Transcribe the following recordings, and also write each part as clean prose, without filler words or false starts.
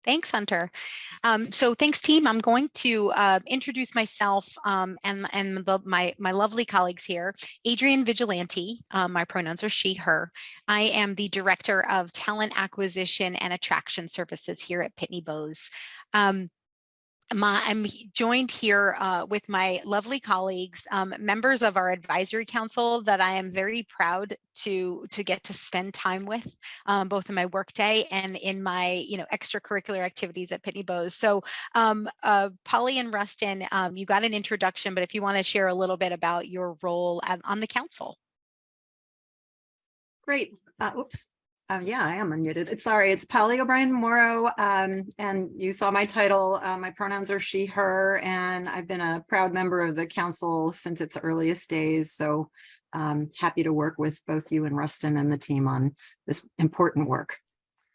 Thanks, Hunter. So thanks, team. I'm going to introduce myself my lovely colleagues here. Adrienne Vigilante, my pronouns are she, her. I am the Director of Talent Acquisition and Attraction Services here at Pitney Bowes. I'm joined here with my lovely colleagues, members of our advisory council that I am very proud to get to spend time with, both in my workday and in my extracurricular activities at Pitney Bowes. So Polly and Rustin, you got an introduction, but if you want to share a little bit about your role on the council. Great. Oops. Yeah, I am unmuted. Sorry, it's Polly O'Brien Morrow. And you saw my title. My pronouns are she, her, and I've been a proud member of the council since its earliest days. So happy to work with both you and Rustin and the team on this important work.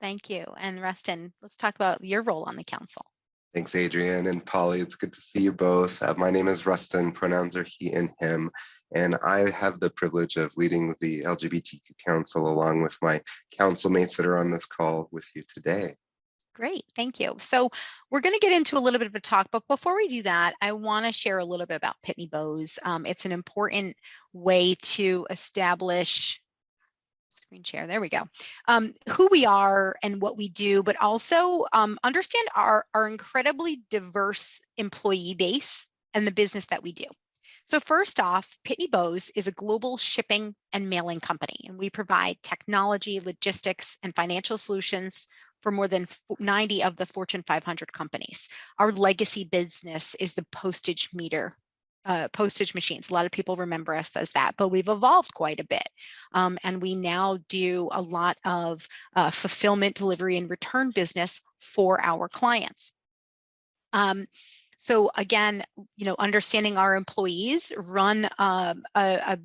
Thank you. And Rustin, let's talk about your role on the council. Thanks, Adrienne and Polly. It's good to see you both. My name is Rustin. Pronouns are he and him. And I have the privilege of leading the LGBTQ Council along with my council mates that are on this call with you today. Great, thank you. So we're going to get into a little bit of a talk, but before we do that, I want to share a little bit about Pitney Bowes. It's an important way to establish screen share. There we go. Who we are and what we do, but also understand our incredibly diverse employee base and the business that we do. So first off, Pitney Bowes is a global shipping and mailing company, and we provide technology, logistics, and financial solutions for more than 90 of the Fortune 500 companies. Our legacy business is the postage machines. A lot of people remember us as that, but we've evolved quite a bit. And we now do a lot of fulfillment, delivery, and return business for our clients. So again, understanding our employees run a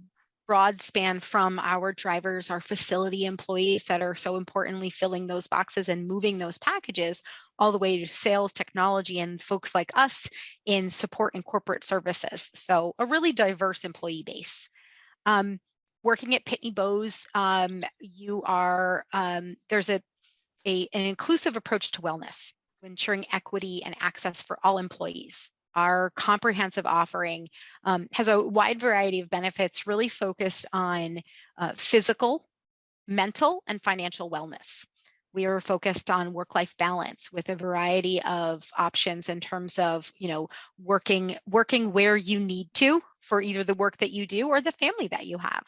broad span from our drivers, our facility employees that are so importantly filling those boxes and moving those packages, all the way to sales, technology, and folks like us in support and corporate services. So a really diverse employee base. Working at Pitney Bowes, there's an inclusive approach to wellness, ensuring equity and access for all employees. Our comprehensive offering has a wide variety of benefits, really focused on physical, mental, and financial wellness. We are focused on work-life balance with a variety of options in terms of, working where you need to for either the work that you do or the family that you have.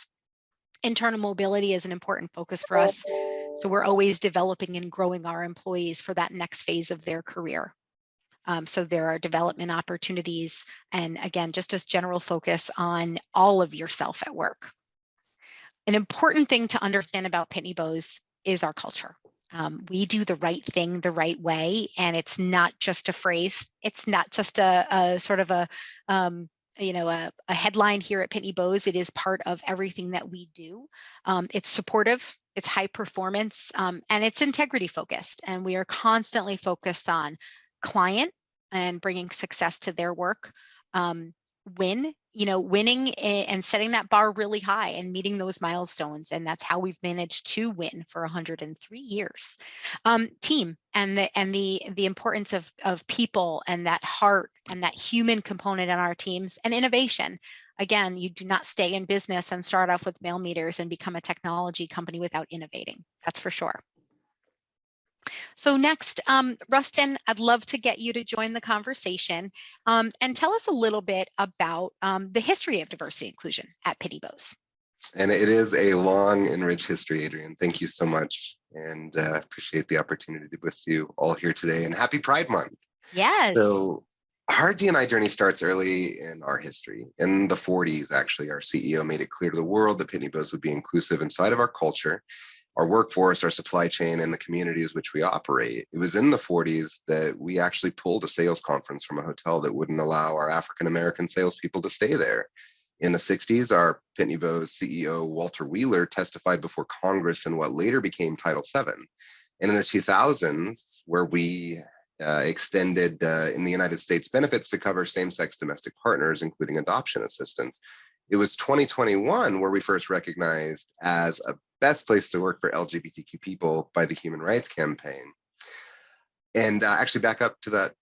Internal mobility is an important focus for us. So we're always developing and growing our employees for that next phase of their career. So there are development opportunities, and again, just as general focus on all of yourself at work. An important thing to understand about Pitney Bowes is our culture. We do the right thing the right way, and it's not just a phrase. It's not just a sort of a headline here at Pitney Bowes. It is part of everything that we do. It's supportive, it's high performance, and it's integrity focused. And we are constantly focused on client and bringing success to their work, winning and setting that bar really high and meeting those milestones. And that's how we've managed to win for 103 years. Team and the importance of people and that heart and that human component in our teams, and innovation. Again, you do not stay in business and start off with mail meters and become a technology company without innovating. That's for sure. So next, Rustin, I'd love to get you to join the conversation and tell us a little bit about the history of diversity and inclusion at Pitney Bowes. And it is a long and rich history, Adrienne. Thank you so much, and appreciate the opportunity to be with you all here today. And happy Pride Month. Yes. So our D&I journey starts early in our history. In the 40s, actually, our CEO made it clear to the world that Pitney Bowes would be inclusive inside of our culture, our workforce, our supply chain, and the communities which we operate. It was in the 40s that we actually pulled a sales conference from a hotel that wouldn't allow our African-American salespeople to stay there. In the 60s, our Pitney Bowes CEO, Walter Wheeler, testified before Congress in what later became Title VII. And in the 2000s, where we extended in the United States benefits to cover same-sex domestic partners, including adoption assistance. It was 2021 where we first recognized as a best place to work for LGBTQ people by the Human Rights Campaign. And actually back up to that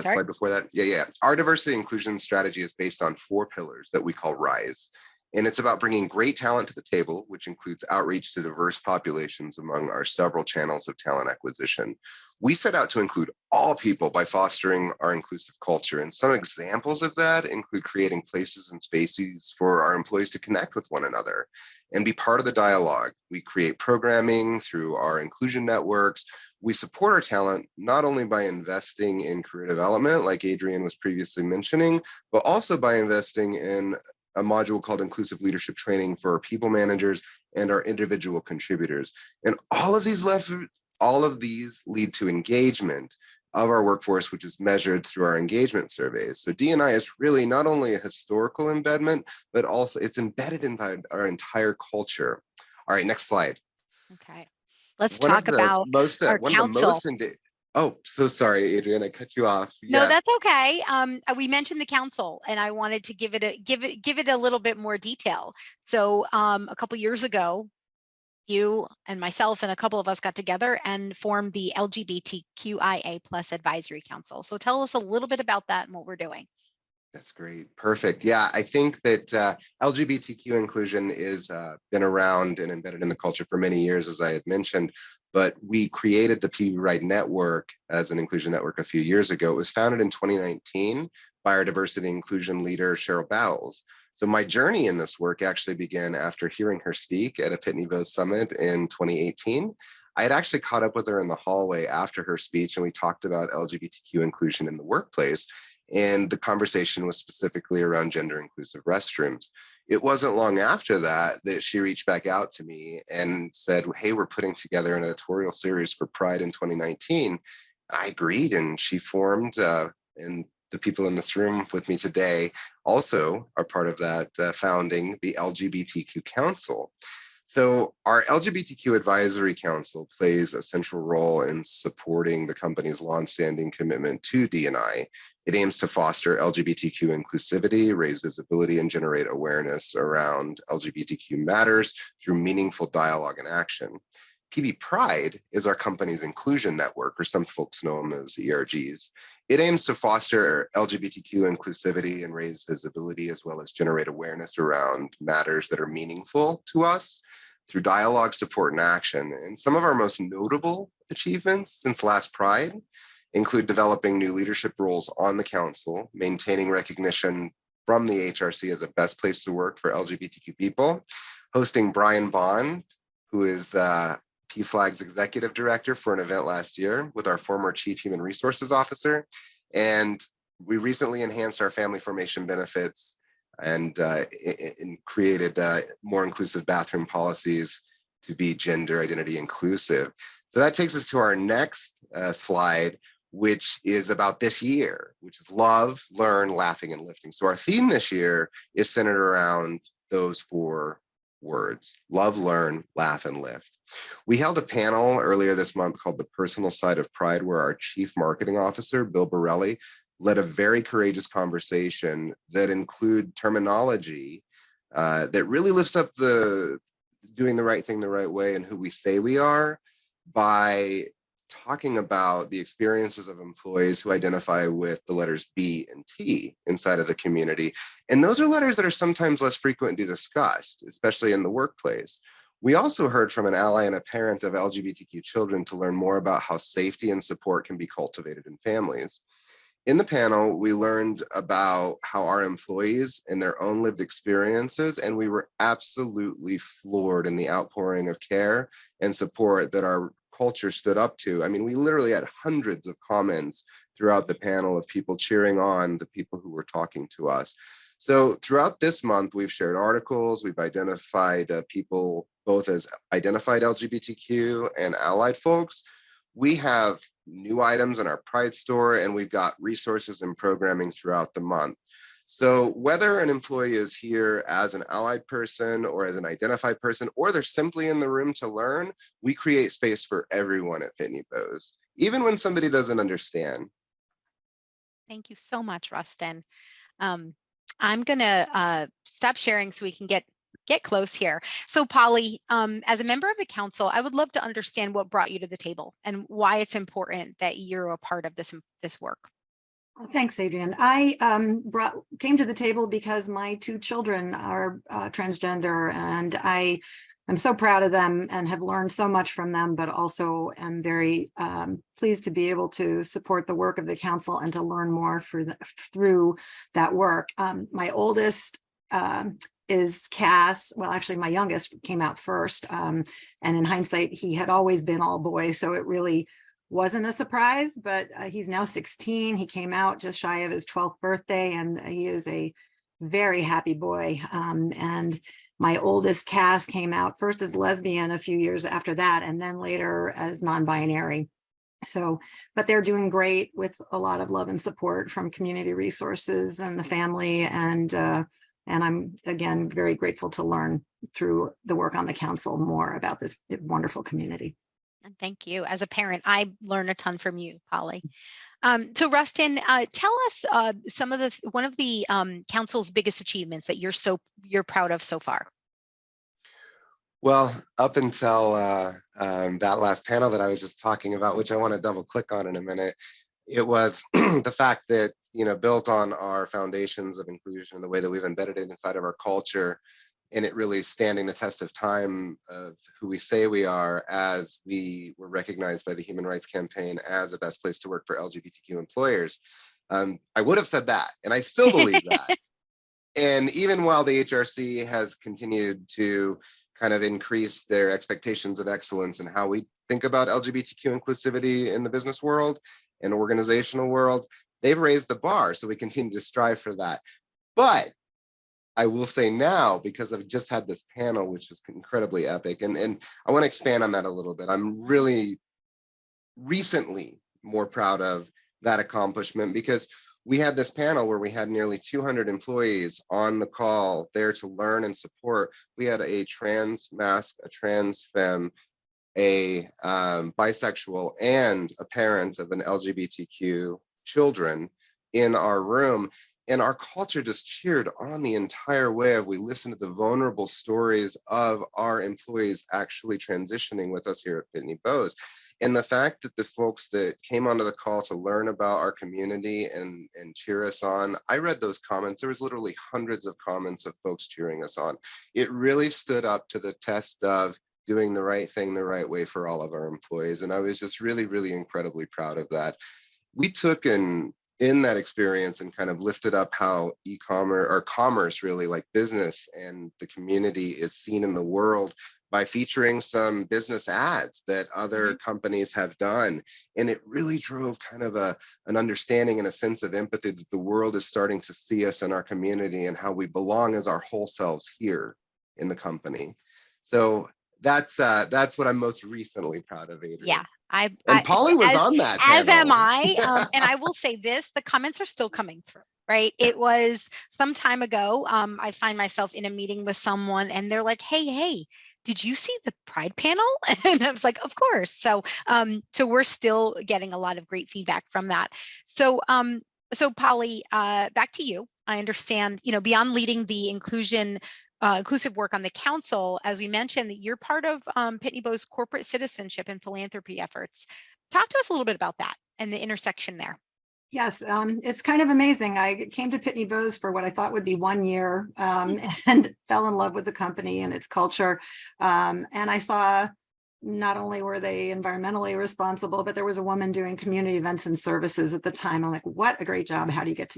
slide before that. Yeah. Our diversity inclusion strategy is based on 4 pillars that we call RISE. And it's about bringing great talent to the table, which includes outreach to diverse populations among our several channels of talent acquisition. We set out to include all people by fostering our inclusive culture. And some examples of that include creating places and spaces for our employees to connect with one another and be part of the dialogue. We create programming through our inclusion networks. We support our talent not only by investing in career development, like Adrienne was previously mentioning, but also by investing in a module called Inclusive Leadership Training for our people managers and our individual contributors. And all of these lead to engagement of our workforce, which is measured through our engagement surveys. So D&I is really not only a historical embedment, but also it's embedded in our entire culture. All right, next slide. Okay, let's talk about our council. Oh, so sorry, Adrienne, I cut you off. No, Yes. that's okay. We mentioned the council, and I wanted to give it a little bit more detail. So a couple years ago, you and myself and a couple of us got together and formed the LGBTQIA+ Advisory Council. So tell us a little bit about that and what we're doing. That's great. Perfect. Yeah, I think that LGBTQ inclusion is been around and embedded in the culture for many years, as I had mentioned, but we created the PB Right Network as an inclusion network a few years ago. It was founded in 2019 by our diversity inclusion leader, Cheryl Bowles. So my journey in this work actually began after hearing her speak at a Pitney Bowes summit in 2018. I had actually caught up with her in the hallway after her speech, and we talked about LGBTQ inclusion in the workplace. And the conversation was specifically around gender inclusive restrooms. It wasn't long after that she reached back out to me and said, hey, we're putting together an editorial series for Pride in 2019. I agreed, and she formed, and the people in this room with me today also are part of that founding the LGBTQ Council. So our LGBTQ Advisory Council plays a central role in supporting the company's longstanding commitment to D&I. It aims to foster LGBTQ inclusivity, raise visibility, and generate awareness around LGBTQ matters through meaningful dialogue and action. PB Pride is our company's inclusion network, or some folks know them as ERGs. It aims to foster LGBTQ inclusivity and raise visibility, as well as generate awareness around matters that are meaningful to us through dialogue, support, and action. And some of our most notable achievements since last Pride include developing new leadership roles on the council, maintaining recognition from the HRC as a best place to work for LGBTQ people, hosting Brian Bond, who is PFLAG's executive director, for an event last year with our former chief human resources officer. And we recently enhanced our family formation benefits and created more inclusive bathroom policies to be gender identity inclusive. So that takes us to our next slide, which is about this year, which is love, learn, laughing, and lifting. So our theme this year is centered around those 4 words: love, learn, laugh, and lift. We held a panel earlier this month called The Personal Side of Pride, where our Chief Marketing Officer, Bill Borelli, led a very courageous conversation that include terminology that really lifts up the doing the right thing the right way and who we say we are, by talking about the experiences of employees who identify with the letters B and T inside of the community. And those are letters that are sometimes less frequently discussed, especially in the workplace. We also heard from an ally and a parent of LGBTQ children to learn more about how safety and support can be cultivated in families. In the panel, we learned about how our employees and their own lived experiences, and we were absolutely floored in the outpouring of care and support that our culture stood up to. I mean, we literally had hundreds of comments throughout the panel of people cheering on the people who were talking to us. So throughout this month, we've shared articles, we've identified people both as identified LGBTQ and allied folks. We have new items in our Pride store, and we've got resources and programming throughout the month. So whether an employee is here as an allied person or as an identified person, or they're simply in the room to learn, we create space for everyone at Pitney Bowes, even when somebody doesn't understand. Thank you so much, Rustin. I'm going to stop sharing so we can get get close here. So Polly, as a member of the council, I would love to understand what brought you to the table and why it's important that you're a part of this work. Well, thanks, Adrian. I came to the table because my 2 children are transgender, and I'm so proud of them and have learned so much from them, but also am very pleased to be able to support the work of the council and to learn more through that work. My oldest is Cass. Well, actually, my youngest came out first. And in hindsight, he had always been all boy. So it really wasn't a surprise, but he's now 16. He came out just shy of his 12th birthday, and he is a very happy boy. And my oldest Cass came out first as lesbian a few years after that, and then later as non-binary. So, but they're doing great with a lot of love and support from community resources and the family. And I'm, again, very grateful to learn through the work on the council more about this wonderful community. And thank you. As a parent, I learn a ton from you, Polly. So Rustin, tell us one of the council's biggest achievements that you're proud of so far. Well, up until that last panel that I was just talking about, which I want to double click on in a minute, it was the fact that, built on our foundations of inclusion and the way that we've embedded it inside of our culture, and it really standing the test of time of who we say we are, as we were recognized by the Human Rights Campaign as the best place to work for LGBTQ employers. I would have said that, and I still believe that. And even while the HRC has continued to kind of increase their expectations of excellence in how we think about LGBTQ inclusivity in the business world and organizational world, they've raised the bar. So we continue to strive for that. But I will say now, because I've just had this panel, which is incredibly epic, and I want to expand on that a little bit. I'm really recently more proud of that accomplishment, because we had this panel where we had nearly 200 employees on the call there to learn and support. We had a trans masc, a trans femme, a bisexual, and a parent of an LGBTQ children in our room. And our culture just cheered on the entire way. We listened to the vulnerable stories of our employees actually transitioning with us here at Pitney Bowes. And the fact that the folks that came onto the call to learn about our community and cheer us on, I read those comments. There was literally hundreds of comments of folks cheering us on. It really stood up to the test of doing the right thing the right way for all of our employees. And I was just really, really incredibly proud of that. We took in that experience and kind of lifted up how e-commerce or commerce, really, like business and the community, is seen in the world by featuring some business ads that other companies have done. And it really drove kind of an understanding and a sense of empathy that the world is starting to see us in our community and how we belong as our whole selves here in the company. So that's what I'm most recently proud of, Adrian. Yeah. And Polly was on that panel. As am I. And I will say this, the comments are still coming through, right? It was some time ago. I find myself in a meeting with someone and they're like, hey, did you see the Pride panel? And I was like, of course. So we're still getting a lot of great feedback from that. So Polly, back to you. I understand, beyond leading the inclusive work on the council, as we mentioned, that you're part of Pitney Bowes' corporate citizenship and philanthropy efforts. Talk to us a little bit about that and the intersection there. Yes, it's kind of amazing. I came to Pitney Bowes for what I thought would be 1 year and fell in love with the company and its culture. And I saw not only were they environmentally responsible, but there was a woman doing community events and services at the time. I'm like, what a great job. How do you get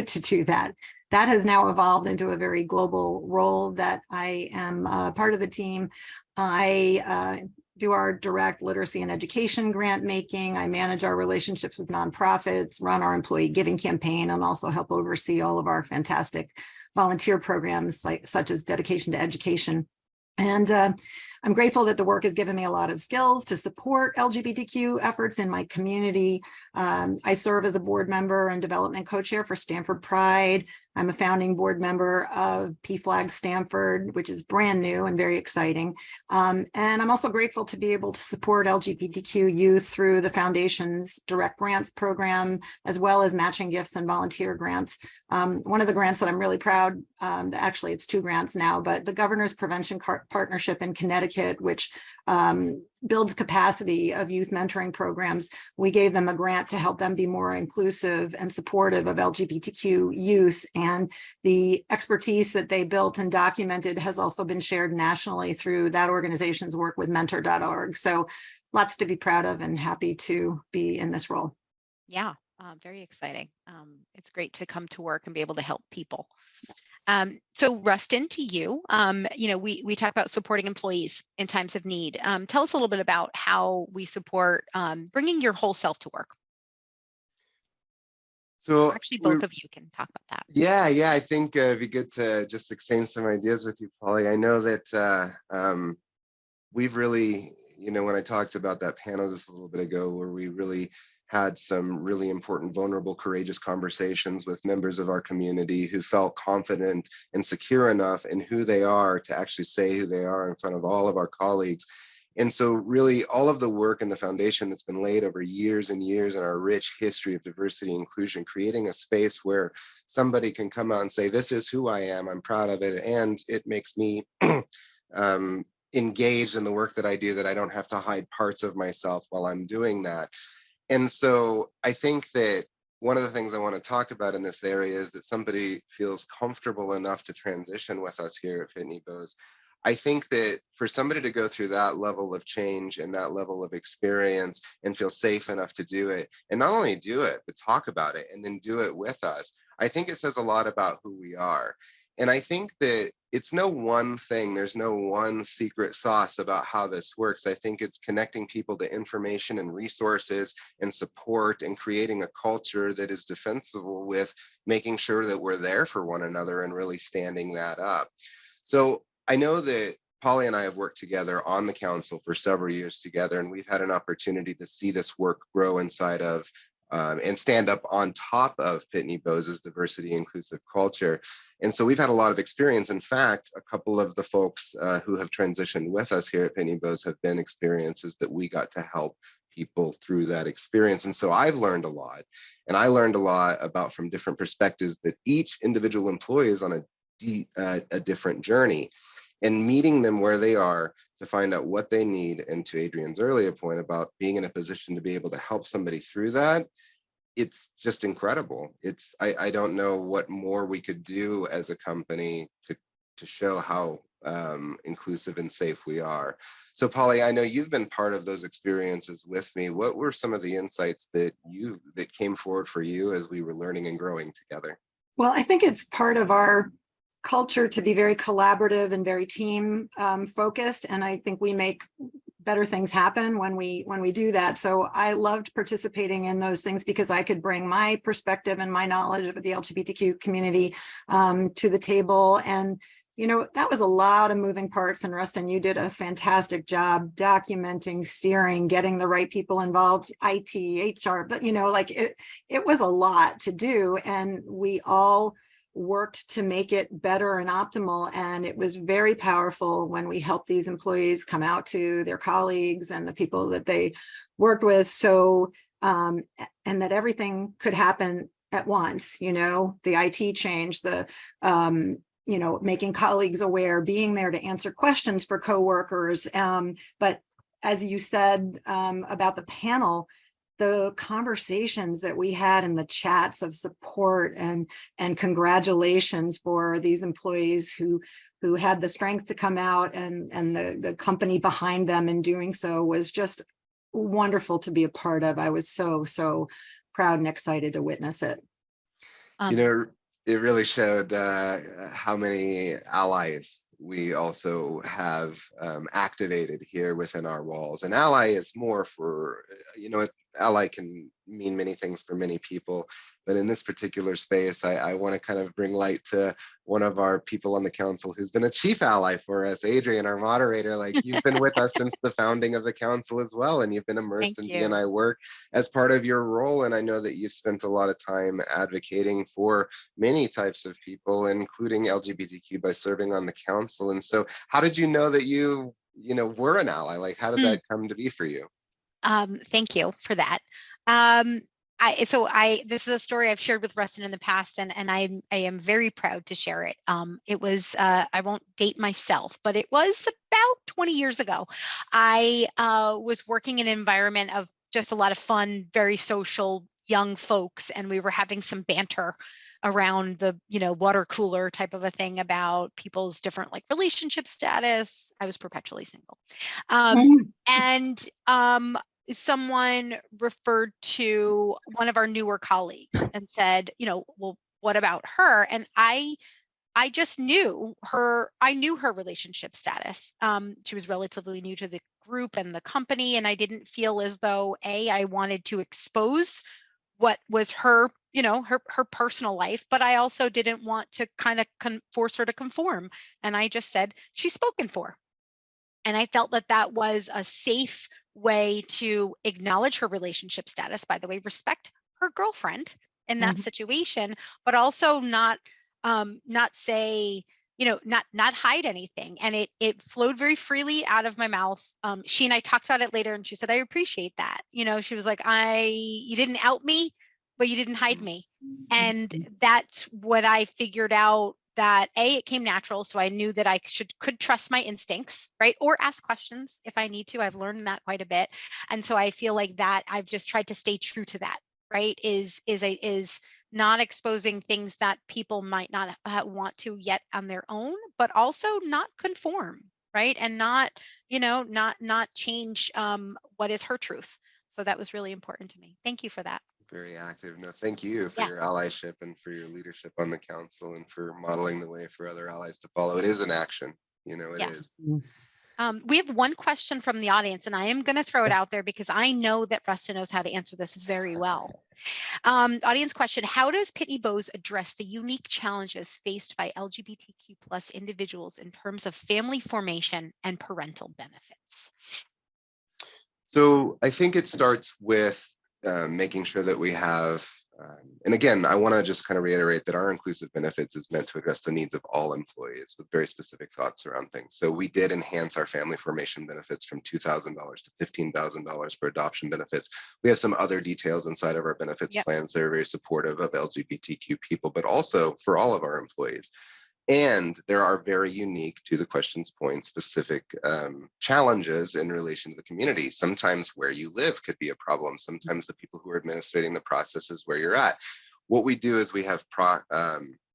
to do that? That has now evolved into a very global role that I am part of the team. I do our direct literacy and education grant making. I manage our relationships with nonprofits, run our employee giving campaign, and also help oversee all of our fantastic volunteer programs such as Dedication to Education. And I'm grateful that the work has given me a lot of skills to support LGBTQ efforts in my community. I serve as a board member and development co-chair for Stanford Pride. I'm a founding board member of PFLAG Stanford, which is brand new and very exciting. And I'm also grateful to be able to support LGBTQ youth through the foundation's direct grants program, as well as matching gifts and volunteer grants. One of the grants that I'm really proud, actually it's 2 grants now, but the Governor's Prevention Partnership in Connecticut, which builds capacity of youth mentoring programs. We gave them a grant to help them be more inclusive and supportive of LGBTQ youth. And the expertise that they built and documented has also been shared nationally through that organization's work with mentor.org. So lots to be proud of and happy to be in this role. Yeah, very exciting. It's great to come to work and be able to help people. So Rustin, to you, we talk about supporting employees in times of need. Tell us a little bit about how we support bringing your whole self to work. So actually, both of you can talk about that. Yeah, I think it'd be good to just exchange some ideas with you, Polly. I know that we've really, when I talked about that panel just a little bit ago, where we really had some really important, vulnerable, courageous conversations with members of our community who felt confident and secure enough in who they are to actually say who they are in front of all of our colleagues. And so really all of the work and the foundation that's been laid over years and years in our rich history of diversity and inclusion, creating a space where somebody can come out and say, this is who I am, I'm proud of it, and it makes me engaged in the work that I do, that I don't have to hide parts of myself while I'm doing that. And so I think that one of the things I want to talk about in this area is that somebody feels comfortable enough to transition with us here at Pitney Bowes. I think that for somebody to go through that level of change and that level of experience and feel safe enough to do it, and not only do it, but talk about it and then do it with us, I think it says a lot about who we are. And I think that it's no one thing, there's no one secret sauce about how this works. I think it's connecting people to information and resources and support and creating a culture that is defensible with making sure that we're there for one another and really standing that up. So I know that Polly and I have worked together on the council for several years together, and we've had an opportunity to see this work grow inside of and stand up on top of Pitney Bowes' diversity inclusive culture. And so we've had a lot of experience. In fact, a couple of the folks who have transitioned with us here at Pitney Bowes have been experiences that we got to help people through that experience. And so I've learned a lot, and I learned a lot about from different perspectives that each individual employee is on a different journey, and meeting them where they are to find out what they need. And to Adrian's earlier point about being in a position to be able to help somebody through that, it's just incredible. I don't know what more we could do as a company to show how inclusive and safe we are. So Polly, I know you've been part of those experiences with me. What were some of the insights that came forward for you as we were learning and growing together? Well, I think it's part of our culture to be very collaborative and very team focused, and I think we make better things happen when we do that. So I loved participating in those things because I could bring my perspective and my knowledge of the LGBTQ community to the table. And that was a lot of moving parts, and Rustin, you did a fantastic job documenting, steering, getting the right people involved, IT, HR, but it was a lot to do, and we all worked to make it better and optimal. And it was very powerful when we helped these employees come out to their colleagues and the people that they worked with. So, and that everything could happen at once, the IT change, the, making colleagues aware, being there to answer questions for coworkers. But as you said about the panel, the conversations that we had in the chats of support and congratulations for these employees who had the strength to come out, and the company behind them in doing so was just wonderful to be a part of. I was so proud and excited to witness it. It really showed how many allies we also have activated here within our walls. An ally is more for, ally can mean many things for many people, but in this particular space, I want to kind of bring light to one of our people on the council who's been a chief ally for us, Adrian, our moderator. Like, you've been with us since the founding of the council as well, and you've been immersed in D&I work as part of your role. And I know that you've spent a lot of time advocating for many types of people, including LGBTQ, by serving on the council. And so how did you know that you were an ally? Like, how did that come to be for you? Thank you for that. This is a story I've shared with Rustin in the past, and I am very proud to share it. It was, I won't date myself, but it was about 20 years ago. I was working in an environment of just a lot of fun, very social young folks, and we were having some banter around the water cooler type of a thing about people's different like relationship status. I was perpetually single. And someone referred to one of our newer colleagues and said, well, what about her? And I just knew her. I knew her relationship status. She was relatively new to the group and the company, and I didn't feel as though I wanted to expose what was her, her personal life, but I also didn't want to kind of force her to conform. And I just said, she's spoken for. And I felt that that was a safe way to acknowledge her relationship status, by the way, respect her girlfriend in that situation, but also not say, not hide anything. And it flowed very freely out of my mouth. She and I talked about it later, and she said, I appreciate that. She was like, you didn't out me, but you didn't hide me. And that's what I figured out, that it came natural. So I knew that I could trust my instincts, right? Or ask questions if I need to. I've learned that quite a bit. And so I feel like that I've just tried to stay true to that, right? Is not exposing things that people might not want to yet on their own, but also not conform, right? And not change what is her truth. So that was really important to me. Thank you for that. Very active. No, thank you for your allyship and for your leadership on the council and for modeling the way for other allies to follow. It is an action, it is. We have one question from the audience, and I am going to throw it out there because I know that Rustin knows how to answer this very well. Audience question: how does Pitney Bowes address the unique challenges faced by LGBTQ plus individuals in terms of family formation and parental benefits? So I think it starts with making sure that we have, and again, I want to just kind of reiterate that our inclusive benefits is meant to address the needs of all employees with very specific thoughts around things. So we did enhance our family formation benefits from $2,000 to $15,000 for adoption benefits. We have some other details inside of our benefits plans that are very supportive of LGBTQ people, but also for all of our employees. And there are very unique, to the question's point, specific challenges in relation to the community. Sometimes where you live could be a problem. Sometimes the people who are administrating the process is where you're at. What we do is we have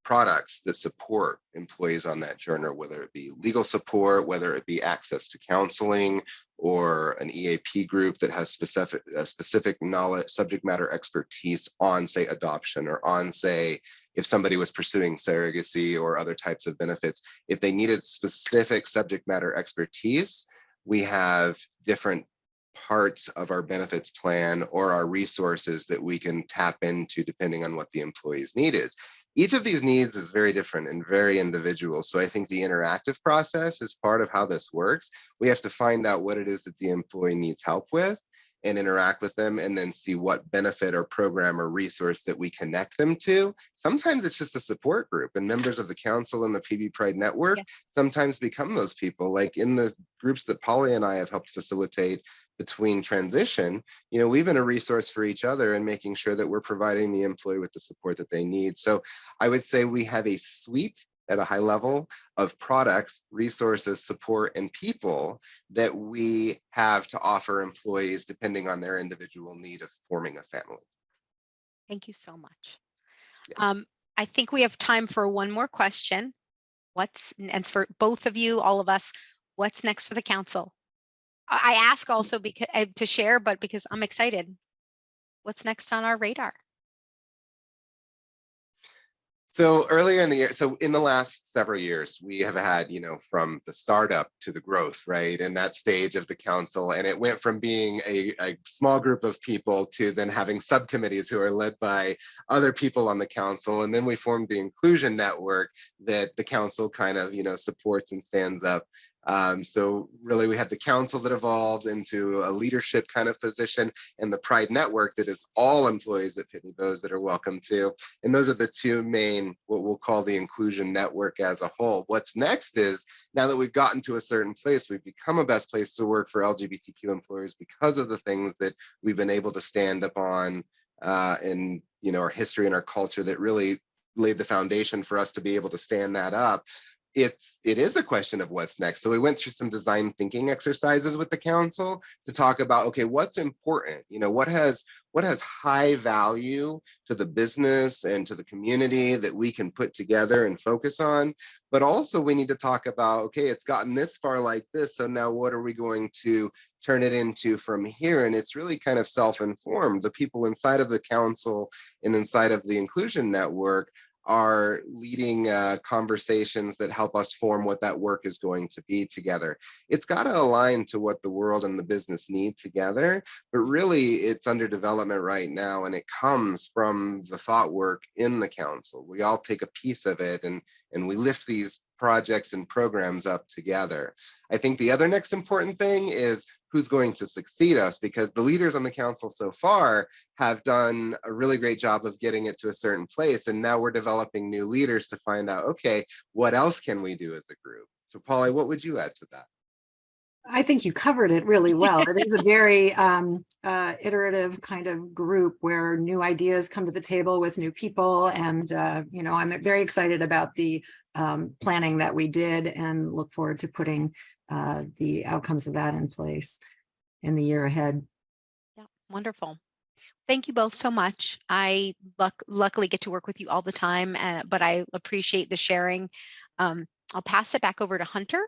products that support employees on that journey, whether it be legal support, whether it be access to counseling, or an EAP group that has specific knowledge, subject matter expertise on, say, adoption, or on, say, if somebody was pursuing surrogacy or other types of benefits. If they needed specific subject matter expertise, we have different parts of our benefits plan or our resources that we can tap into depending on what the employee's need is. Each of these needs is very different and very individual. So I think the interactive process is part of how this works. We have to find out what it is that the employee needs help with and interact with them, and then see what benefit or program or resource that we connect them to. Sometimes it's just a support group, and members of the council and the PB Pride network sometimes become those people. Like in the groups that Polly and I have helped facilitate between transition, we've been a resource for each other and making sure that we're providing the employee with the support that they need. So I would say we have a suite at a high level of products, resources, support, and people that we have to offer employees depending on their individual need of forming a family. Thank you so much. Yes. I think we have time for one more question. And for both of you, all of us, what's next for the council? I ask also because to share, but because I'm excited. What's next on our radar? So earlier in the year, so in the last several years, we have had, from the startup to the growth, right? In that stage of the council. And it went from being a small group of people to then having subcommittees who are led by other people on the council. And then we formed the inclusion network that the council kind of, supports and stands up. So really we had the council that evolved into a leadership kind of position, and the Pride Network that is all employees at Pitney Bowes that are welcome to. And those are the two main, what we'll call the inclusion network as a whole. What's next is, now that we've gotten to a certain place, we've become a best place to work for LGBTQ employers because of the things that we've been able to stand up on in our history and our culture that really laid the foundation for us to be able to stand that up. It is a question of what's next. So we went through some design thinking exercises with the council to talk about, okay, what's important? What has high value to the business and to the community that we can put together and focus on? But also we need to talk about, okay, it's gotten this far like this, so now what are we going to turn it into from here? And it's really kind of self-informed. The people inside of the council and inside of the inclusion network are leading conversations that help us form what that work is going to be together. It's got to align to what the world and the business need together, but really it's under development right now, and it comes from the thought work in the council. We all take a piece of it and we lift these projects and programs up together. I think the other next important thing is who's going to succeed us, because the leaders on the council so far have done a really great job of getting it to a certain place. And now we're developing new leaders to find out, okay, what else can we do as a group? So Polly, what would you add to that? I think you covered it really well. It is a very iterative kind of group where new ideas come to the table with new people. And, I'm very excited about the planning that we did and look forward to putting the outcomes of that in place in the year ahead. Yeah, wonderful. Thank you both so much. I luckily get to work with you all the time, but I appreciate the sharing. I'll pass it back over to Hunter.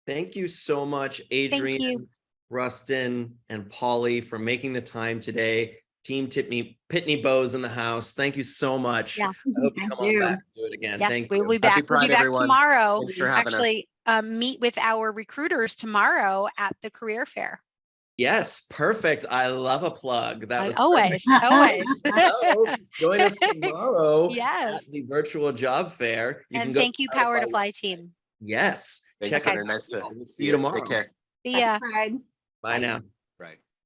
Thank you so much, Adrienne, Rustin, and Polly, for making the time today. Team Pitney Bowes in the house. Thank you so much. Yeah. I hope you come on back and do it again. Yes, Thank we'll you. be back. We'll be back tomorrow. Thanks for having us. Meet with our recruiters tomorrow at the career fair. Yes, perfect. I love a plug. That was always. So, join us tomorrow Yes. at the virtual job fair. And thank you, Power to Fly team. Yes. Thanks, Check it out. Nice to see you tomorrow. Take care. See ya. Bye now.